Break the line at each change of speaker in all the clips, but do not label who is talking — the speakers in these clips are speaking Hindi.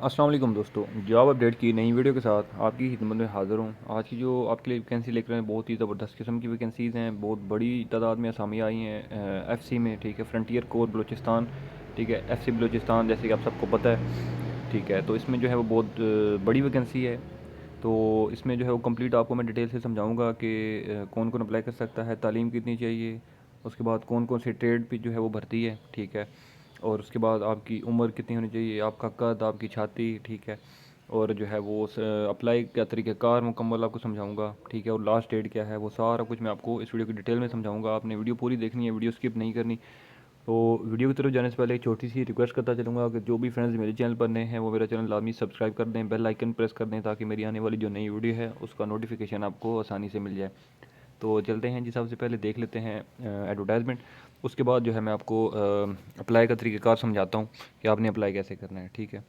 अस्सलाम वालेकुम दोस्तों, जॉब अपडेट की नई वीडियो के साथ आपकी खिदमत में हाज़िर हूँ। आज की जो आपके लिए वैकेंसी लेकर हैं बहुत ही ज़बरदस्त किस्म की वैकेंसीज़ हैं। बहुत बड़ी तादाद में असामियाँ आई हैं एफसी में, ठीक है। फ्रंटियर कोर बलूचिस्तान, ठीक है। एफसी बलूचिस्तान जैसे कि आप सबको पता है, ठीक है। तो इसमें जो है वो बहुत बड़ी वैकेंसी है। तो इसमें जो है वो कंप्लीट आपको मैं डिटेल से समझाऊँगा कि कौन कौन अप्लाई कर सकता है, तालीम कितनी चाहिए, उसके बाद कौन कौन से ट्रेड पे जो है वो भर्ती है, ठीक है। और उसके बाद आपकी उम्र कितनी होनी चाहिए, आपका कद, आपकी छाती, ठीक है। और जो है वो अप्लाई का तरीक़ाकार मुकम्मल आपको समझाऊंगा, ठीक है। और लास्ट डेट क्या है वो सारा कुछ मैं आपको इस वीडियो की डिटेल में समझाऊंगा। आपने वीडियो पूरी देखनी है, वीडियो स्किप नहीं करनी। तो वीडियो की तरफ जाने से पहले एक छोटी सी रिक्वेस्ट करता चलूँगा कि जो भी फ्रेंड्स मेरे चैनल पर नए हैं वो मेरा चैनल लाजमी सब्सक्राइब कर दें, बेल आइकन प्रेस कर दें, ताकि मेरी आने वाली जो नई वीडियो है उसका नोटिफिकेशन आपको आसानी से मिल जाए। तो चलते हैं जी, सबसे पहले देख लेते हैं एडवर्टाइजमेंट। उसके बाद जो है मैं आपको अप्लाई का तरीक़ाकार समझाता हूँ कि आपने अप्लाई कैसे करना है, ठीक है।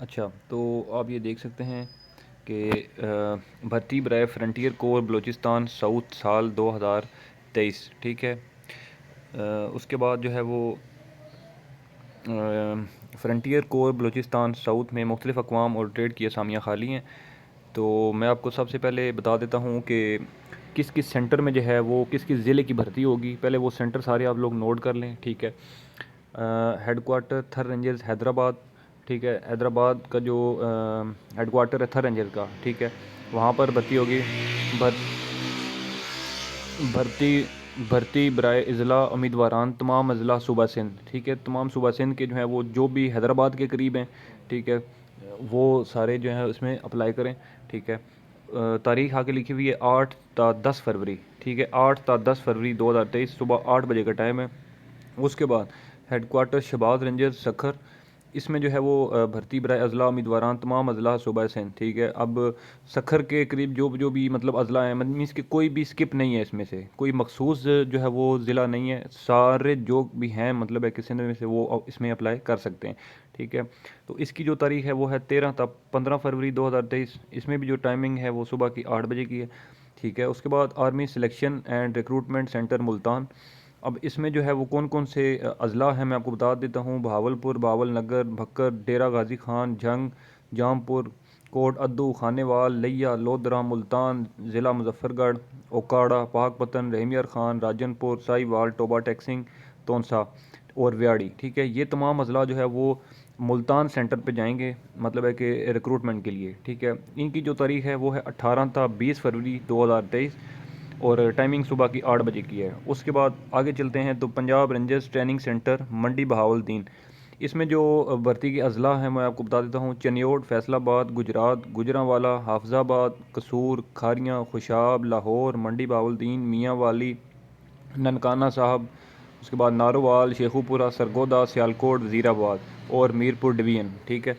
अच्छा, तो आप ये देख सकते हैं कि भर्ती बराए फ्रंटियर कोर बलूचिस्तान साउथ साल 2023, ठीक है। उसके बाद जो है वो फ्रंटियर कोर बलूचिस्तान साउथ में मुख्तलिफ़ अक़वाम और ट्रेड की असामियाँ खाली हैं। तो मैं आपको सबसे पहले बता देता हूँ कि किस किस सेंटर में जो है वो किस किस ज़िले की भर्ती होगी। पहले वो सेंटर सारे आप लोग नोट कर लें, ठीक है। हेड क्वार्टर थर रेंजर्स हैदराबाद, ठीक है। हैदराबाद का जो हेड क्वार्टर है थर रेंजर का, ठीक है, वहाँ पर भर्ती होगी। भर भर्ती भर्ती बराए अज़ला उम्मीदवारान तमाम अज़ला सूबा सिंध, ठीक है। तमाम सूबा सिंध के जो हैं वो जो भी हैदराबाद के करीब हैं, ठीक है, वो सारे जो हैं उसमें अप्लाई करें, ठीक है। तारीख़ आगे लिखी हुई है 8 ता 10 फरवरी, ठीक है। 8 ता 10 फरवरी 2023 सुबह 8 बजे का टाइम है। उसके बाद head quarter Shahbaz rangers Sukkur, इसमें जो है वो भर्ती बराए अज़ला उम्मीदवारान तमाम अज़ला सूबा सिंध, ठीक है। अब सखर के करीब जो भी मतलब अज़ला हैं, मीन्स कि कोई भी स्किप नहीं है, इसमें से कोई मखसूस जो है वो ज़िला नहीं है, सारे जो भी हैं मतलब है कि सिंध में से वो इसमें अप्लाई कर सकते हैं, ठीक है। तो इसकी जो तारीख़ है वो है 13 ता 15 फरवरी 2023। इसमें भी जो टाइमिंग है वो सुबह की 8 बजे की है, ठीक है। उसके बाद army selection and recruitment centre Multan. अब इसमें जो है वो कौन कौन से अज़ला हैं मैं आपको बता देता हूँ। बहावलपुर, बावलनगर, भक्कर, डेरा गाजी खान, जंग, जामपुर, कोट अद्दू, खानेवाल, लिया, लोधरा, मुल्तान, ज़िला मुजफ्फरगढ़, ओकाड़ा, पाकपतन, रहीमयार खान, राजनपुर, साहिवाल, टोबा टेक्सिंग, तोनसा और व्याड़ी, ठीक है। ये तमाम अज़ला जो है वो मुल्तान सेंटर पे जाएंगे, मतलब है कि रिक्रूटमेंट के लिए, ठीक है। इनकी जो तारीख़ है वो है 18 ता 20 फरवरी 2023 और टाइमिंग सुबह की 8 बजे की है। उसके बाद आगे चलते हैं तो पंजाब रेंजर्स ट्रेनिंग सेंटर मंडी बहावलदीन। इसमें जो भर्ती के अज़ला हैं मैं आपको बता देता हूँ। चनियोट, फैसलाबाद, गुजरात, गुजरांवाला, हाफजाबाद, कसूर, खारियाँ, खुशाब, लाहौर, मंडी बहावलदीन, मियाँ वाली, ननकाना साहब, उसके बाद नारोवाल, शेखुपुरा, सरगोदा, सियालकोट, वज़ीराबाद और मीरपुर डिवीज़न, ठीक है।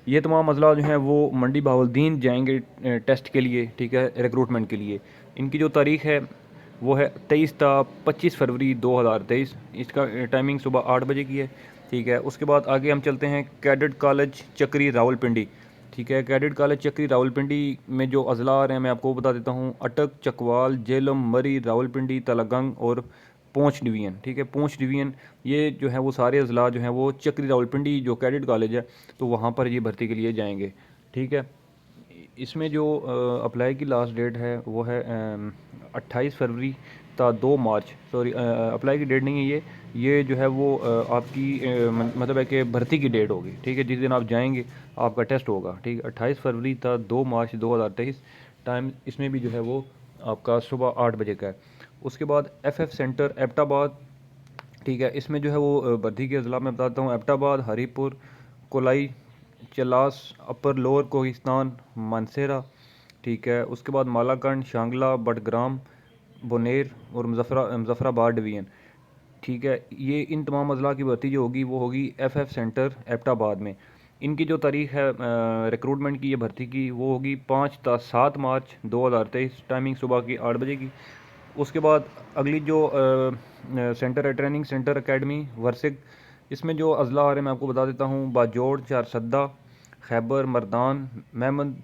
ये तमाम अज़ला जो हैं वो मंडी बहावलदीन जाएंगे टेस्ट के लिए, ठीक है, रिक्रूटमेंट के लिए। इनकी जो तारीख़ है वो है 23 ता 25 फरवरी 2023। इसका टाइमिंग सुबह 8 बजे की है, ठीक है। उसके बाद आगे हम चलते हैं कैडेट कॉलेज चक्री रावलपिंडी, ठीक है। कैडेट कॉलेज चक्री रावलपिंडी में जो अज़ला आ रहे हैं मैं आपको बता देता हूँ। अटक, चकवाल, जेलम, मरी, रावलपिंडी, तलागंग और पूंछ डिवीज़न, ठीक है। पूंछ डिवीज़न ये जो है वो सारे अज़ला जो हैं वो चक्री रावलपिंडी जो कैडेट कॉलेज है तो वहाँ पर ये भर्ती के लिए जाएंगे, ठीक है। इसमें जो अप्लाई की लास्ट डेट है वो है 28 फरवरी ता 2 मार्च, सॉरी अप्लाई की डेट नहीं है ये जो है वो आपकी मतलब है कि भर्ती की डेट होगी, ठीक है। जिस दिन आप जाएंगे आपका टेस्ट होगा, ठीक है। 28 फरवरी ता 2 मार्च 2023 टाइम इसमें भी जो है वो आपका सुबह 8 बजे का है। उसके बाद एफएफ सेंटर एबटाबाद, ठीक है। इसमें जो है वो भर्ती के अज़ला मैं बताता हूँ। एबटाबाद, हरीपुर, कोलाई, चलास, अपर लोअर कोहिस्तान, मानसेरा, ठीक है। उसके बाद मालाकंड, शांगला, बडग्राम, बोनेर और मुजफ्फराबाद डिवीज़न, ठीक है। ये इन तमाम अज़ला की भर्ती जो होगी वो होगी एफएफ सेंटर एबटाबाद में। इनकी जो तारीख़ है रिक्रूटमेंट की, ये भर्ती की, वो होगी 5 ता 7 मार्च 2023, टाइमिंग सुबह की 8 बजे की। उसके बाद अगली जो सेंटर है ट्रेनिंग सेंटर एकेडमी वर्सिक। इसमें जो अज़ला आ रहे हैं मैं आपको बता देता हूँ। बाजोड़, चारसद्दा, खैबर, मर्दान, मेमन,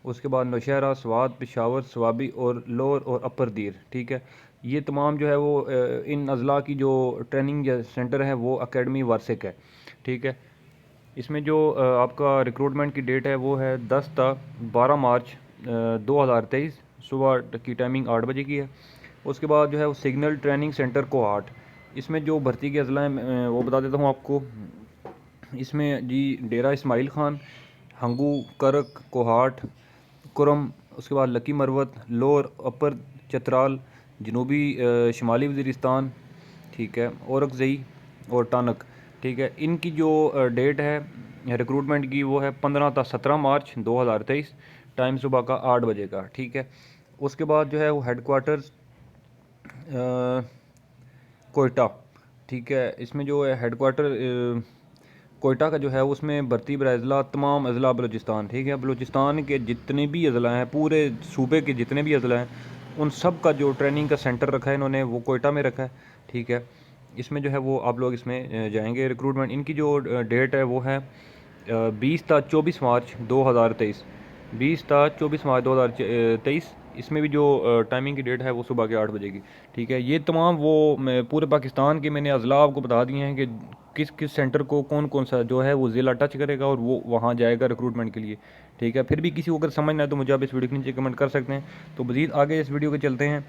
उसके बाद नौशहरा, स्वात, पेशावर, स्वाबी और लोअर और अपर दीर। ठीक है, ये तमाम जो है वो इन अजला की जो ट्रेनिंग सेंटर है वो अकेडमी वारसिक है। ठीक है, इसमें जो आपका रिक्रूटमेंट की डेट है वो है 10 ता 12 मार्च 2023, सुबह की टाइमिंग 8 बजे की है। उसके बाद जो है वो सिग्नल ट्रेनिंग सेंटर कोहाट, इसमें जो भर्ती के अजला हैं वो बता देता हूँ आपको। इसमें जी डेरा इस्माइल ख़ान, हंगू, करक, कोहाट, कुरम, उसके बाद lucky Marwat, lower upper Chitral, जनूबी शुमाली वज़ीरिस्तान, ठीक है, औरकज़ई और टानक। ठीक है, इनकी जो डेट है रिक्रूटमेंट की वो है 15 ता 17 मार्च 2023, टाइम सुबह का 8 बजे का। ठीक है, उसके बाद जो है वो हेडक्वार्टर्स कोयटा। ठीक है, इसमें जो है हेडक्वार्टर कोयटा का जो है उसमें भर्ती बर अज़ला तमाम अज़ला बलूचिस्तान। ठीक है, बलूचिस्तान के जितने भी अज़ला हैं, पूरे सूबे के जितने भी अज़ला हैं, उन सब का जो ट्रेनिंग का सेंटर रखा है इन्होंने वो कोयटा में रखा है। ठीक है, इसमें जो है वो आप लोग इसमें जाएंगे। रिक्रूटमेंट इनकी जो डेट है वो है 20 ता 24 मार्च 2023, 20 ता 24 मार्च 2023। इसमें भी जो टाइमिंग की डेट है वो सुबह के 8 बजे की। ठीक है, ये तमाम वो पूरे पाकिस्तान के मैंने अज़ला आपको बता दिए हैं कि किस किस सेंटर को कौन कौन सा जो है वो ज़िला टच करेगा और वो वहाँ जाएगा रिक्रूटमेंट के लिए। ठीक है, फिर भी किसी को अगर समझना है तो मुझे आप इस वीडियो के नीचे कमेंट कर सकते हैं। तो मज़ीद आगे इस वीडियो के चलते हैं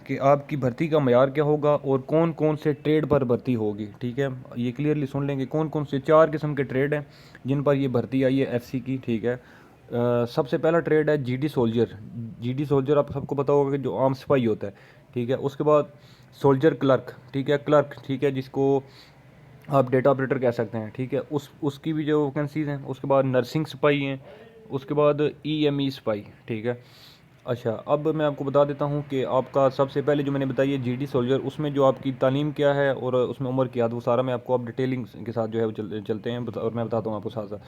कि आपकी भर्ती का मयार क्या होगा और कौन कौन से ट्रेड पर भर्ती होगी। ठीक है, ये क्लियरली सुन लेंगे कौन कौन से 4 किस्म के ट्रेड हैं जिन पर ये भर्ती आई है एफसी की। ठीक है, सबसे पहला ट्रेड है जीडी सोल्जर। जीडी सोल्जर आप सबको पता होगा कि जो आर्म सिपाही होता है। ठीक है, उसके बाद सोल्जर क्लर्क। ठीक है, क्लर्क, ठीक है, जिसको आप डेटा ऑपरेटर कह सकते हैं। ठीक है, उसकी भी जो वैकेंसीज़ हैं। उसके बाद नर्सिंग सिपाही हैं, उसके बाद ईएमई सिपाही। ठीक है, अच्छा, अब मैं आपको बता देता हूँ कि आपका सबसे पहले जो मैंने बताई है जीडी सोल्जर, उसमें जो आपकी तालीम क्या है और उसमें उम्र क्या है वो सारा मैं आपको अब डिटेलिंग के साथ जो है वो चलते हैं और मैं बताता हूँ आपको साथ साथ।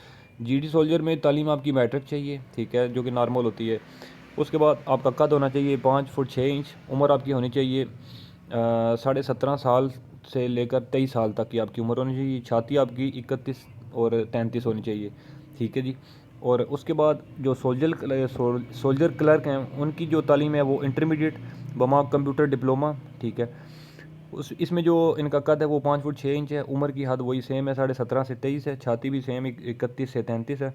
जीडी सोल्जर में तालीम आपकी मैट्रिक चाहिए। ठीक है, जो कि नॉर्मल होती है। उसके बाद आपका कद होना चाहिए 5 फुट 6 इंच। उम्र आपकी होनी चाहिए 17.5 साल से लेकर 23 साल तक की आपकी उम्र होनी चाहिए। छाती आपकी 31 और 33 होनी चाहिए। ठीक है जी। और उसके बाद जो सोल्जर क्लर्क हैं उनकी जो तालीम है वो इंटरमीडिएट बमा कंप्यूटर डिप्लोमा। ठीक है, उस इसमें जो इनका कद है वो 5 फुट 6 इंच है। उम्र की हद वही सेम है, 17.5 से 23 है। छाती भी सेम 31 से 33 है।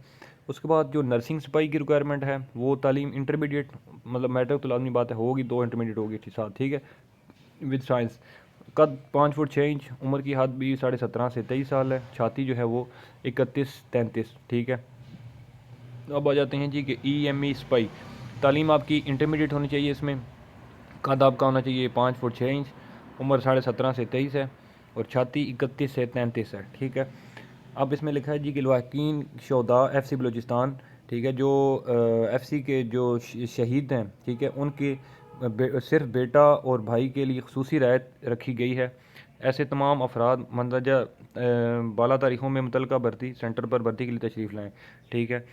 उसके बाद जो नर्सिंग सिपाही की रिक्वायरमेंट है वो तालीम इंटरमीडिएट, मतलब मैट्रिक तो लाजमी बात है होगी, 2 इंटरमीडिएट होगी इसके साथ। ठीक है, विद साइंस। कद 5 फुट 6 इंच। उम्र की हद भी 17.5 से 23 साल है। छाती जो है वो 31-33। ठीक है, अब आ जाते हैं जी कि ईएमई सिपाही। तालीम आपकी इंटरमीडिएट होनी चाहिए। इसमें कद आपका होना चाहिए 5 फुट 6 इंच। उम्र 17.5 से 23 है और छाती 31 से 33 है। ठीक है, अब इसमें लिखा है जी कि लवाकिन शोदा एफसी बलूचिस्तान। ठीक है, जो एफसी के जो शहीद हैं, ठीक है, उनके सिर्फ बेटा और भाई के लिए खसूसी रायत रखी गई है। ऐसे तमाम अफराद मंदरजा बाला तारीखों में मुतलका भर्ती सेंटर पर भर्ती के लिए तशरीफ़ लाएँ। ठीक है,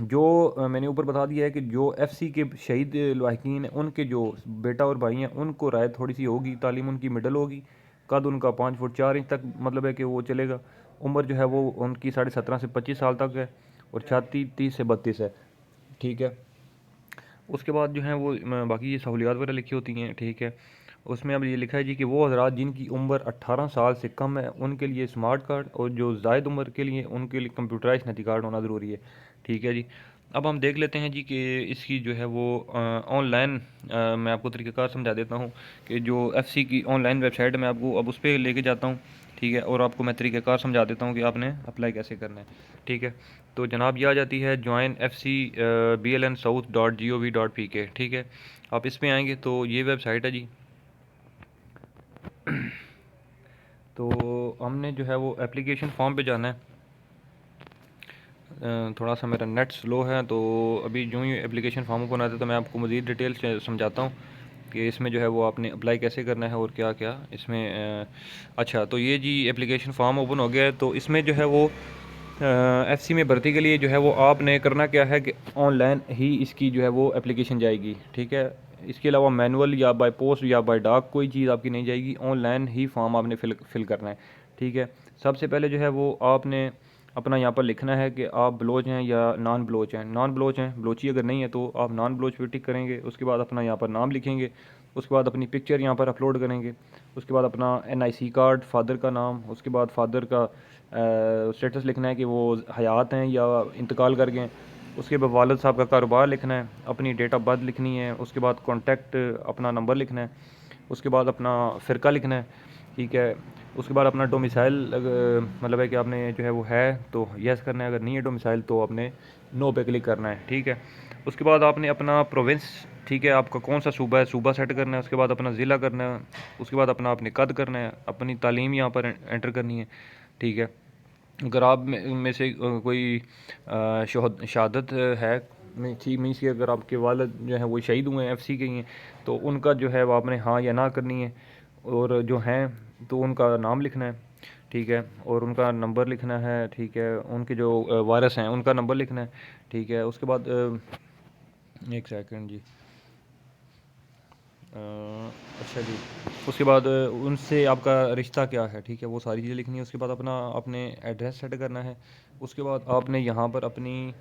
जो मैंने ऊपर बता दिया है कि जो एफसी के शहीद लवाहिकीन हैं उनके जो बेटा और भाई हैं उनको रायत थोड़ी सी होगी। तालीम उनकी मिडल होगी। कद उनका 5 फुट 4 इंच तक मतलब है कि वो चलेगा। उम्र जो है वो उनकी 17.5 से 25 साल तक है और छाती 30 से 32 है। ठीक है, उसके बाद जो है वो बाकी ये सहूलियात वगैरह लिखी होती हैं। ठीक है, उसमें अब ये लिखा है जी कि वो हज़रात जिनकी उम्र 18 साल से कम है उनके लिए स्मार्ट कार्ड और जो ज़ायद उम्र के लिए उनके लिए कंप्यूटराइज नती कार्ड होना ज़रूरी है। ठीक है जी, अब हम देख लेते हैं जी कि इसकी जो है वो ऑनलाइन मैं आपको तरीक़ाकार समझा देता हूँ कि जो एफसी की ऑनलाइन वेबसाइट है मैं आपको अब उस पर लेके जाता हूँ। ठीक है, और आपको मैं तरीक़ाकार समझा देता हूँ कि आपने अप्लाई कैसे करना है। ठीक है, तो जनाब ये आ जाती है joinfcblnsouth.gov.pk। ठीक है, आप इस पर आएँगे तो ये वेबसाइट है जी। तो हमने जो है वो एप्लीकेशन फॉर्म पे जाना है। थोड़ा सा मेरा नेट स्लो है तो अभी जो ही एप्लीकेशन फॉर्म ओपन आता है तो मैं आपको मज़ीद डिटेल से समझाता हूँ कि इसमें जो है वो आपने अप्लाई कैसे करना है और क्या क्या इसमें। अच्छा, तो ये जी एप्लीकेशन फॉर्म ओपन हो गया है। तो इसमें जो है वो एफसी में भर्ती के लिए जो है वो आपने करना क्या है कि ऑनलाइन ही इसकी जो है वो एप्लीकेशन जाएगी। ठीक है, इसके अलावा मैनुअल या बाय पोस्ट या बाय डाक कोई चीज़ आपकी नहीं जाएगी। ऑनलाइन ही फॉर्म आपने फिल करना है। ठीक है, सबसे पहले जो है वो आपने अपना यहाँ पर लिखना है कि आप बलोच हैं या नॉन बलोच हैं। नॉन बलोच हैं, बलोची अगर नहीं है तो आप नॉन बलोच पर टिक करेंगे। उसके बाद अपना यहाँ पर नाम लिखेंगे, उसके बाद अपनी पिक्चर यहाँ पर अपलोड करेंगे, उसके बाद अपना NIC कार्ड, फादर का नाम, उसके बाद फादर का स्टेटस लिखना है कि वो हयात हैं या इंतकाल कर गए हैं। उसके बाद वालिद साहब का कारोबार लिखना है, अपनी डेट ऑफ बर्थ लिखनी है, उसके बाद कॉन्टैक्ट अपना नंबर लिखना है, उसके बाद अपना फ़िरका लिखना है, ठीक है। उसके बाद अपना डोमिसाइल मतलब है कि आपने जो है वो है तो यस करना है, अगर नहीं है डोमिसाइल तो आपने नो पे क्लिक करना है, ठीक है। उसके बाद आपने अपना प्रोविंस, ठीक है, आपका कौन सा सूबा है, सूबा सेट करना है। उसके बाद अपना ज़िला करना है, उसके बाद अपना आपने कद करना है, अपनी तालीम यहाँ पर एंटर करनी है, ठीक है। अगर आप में से कोई शहादत है ठीक मीन्स कि अगर आपके वालिद जो है वो शहीद हुए हैं, FC के ही हैं, तो उनका जो है वो आपने हाँ या ना करनी है। और जो हैं तो उनका नाम लिखना है, ठीक है, और उनका नंबर लिखना है, ठीक है। उनके जो वारिस हैं उनका नंबर लिखना है, ठीक है। उसके बाद एक सेकंड जी, अच्छा जी, उसके बाद उनसे आपका रिश्ता क्या है, ठीक है, वो सारी चीज़ें लिखनी है। उसके बाद अपना आपने एड्रेस सेट करना है। उसके बाद आपने यहाँ पर अपनी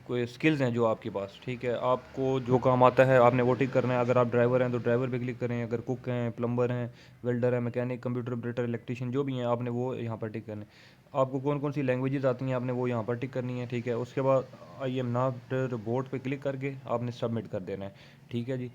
कोई स्किल्स हैं जो आपके पास, ठीक है, आपको जो काम आता है आपने वो टिक करना है। अगर आप ड्राइवर हैं तो ड्राइवर पे क्लिक करें, अगर कुक हैं, प्लम्बर हैं, वेल्डर हैं, मैकेनिक, कंप्यूटर ऑपरेटर, इलेक्ट्रीशियन जो भी हैं आपने वो यहाँ पर टिक करना है। आपको कौन कौन सी लैंग्वेजेस आती हैं आपने वो यहाँ पर टिक करनी है, ठीक है। उसके बाद आई एम नॉट रोबोट पे क्लिक करके आपने सबमिट कर देना है, ठीक है जी।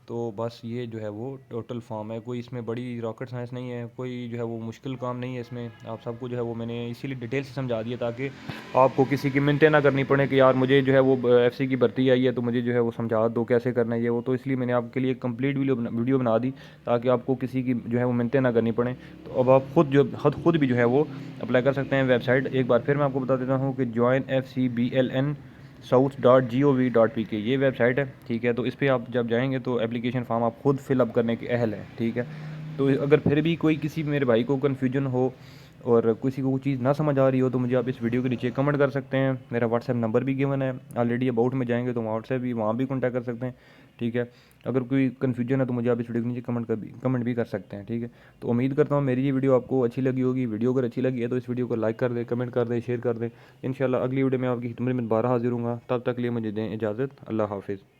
तो बस ये जो है वो टोटल फॉर्म है, कोई इसमें बड़ी रॉकेट साइंस नहीं है, कोई जो है वो मुश्किल काम नहीं है इसमें। आप सबको जो है वो मैंने इसीलिए डिटेल से समझा दिया ताकि आपको किसी की मिन्नतें ना करनी पड़े कि यार मुझे जो है वो FC की भर्ती आई है तो मुझे जो है वो समझा दो कैसे करना है ये वो। तो इसलिए मैंने आपके लिए कंप्लीट वीडियो बना दी ताकि आपको किसी की जो है वो मिन्नतें ना करनी पड़ें। तो अब आप खुद भी जो है वो अप्लाई कर सकते हैं। वेबसाइट एक बार फिर मैं आपको बता देता हूँ कि joinfcbln south.gov.pk ये वेबसाइट है, ठीक है। तो इस पर आप जब जाएंगे तो एप्लीकेशन फॉर्म आप खुद फिलअप करने के अहल हैं, ठीक है। तो अगर फिर भी कोई किसी मेरे भाई को कन्फ्यूजन हो और किसी को कोई चीज़ ना समझ आ रही हो तो मुझे आप इस वीडियो के नीचे कमेंट कर सकते हैं। मेरा व्हाट्सएप नंबर भी गिवन है ऑलरेडी, अबाउट में जाएंगे तो व्हाट्सएप भी वहाँ भी कॉन्टैक्ट कर सकते हैं, ठीक है। अगर कोई कन्फ्यूजन है तो मुझे आप इस वीडियो के नीचे कमेंट भी कर सकते हैं, ठीक है। तो उम्मीद करता हूँ मेरी ये वीडियो आपको अच्छी लगी होगी। वीडियो अगर अच्छी लगी है तो इस वीडियो को लाइक कर दें, कमेंट कर दें, शेयर कर दें। इंशाल्लाह अगली वीडियो में आपकी खिदमत में दोबारा हाजिर हूँगा। तब तक लिए मुझे दें इजाज़त। अल्लाह हाफिज़।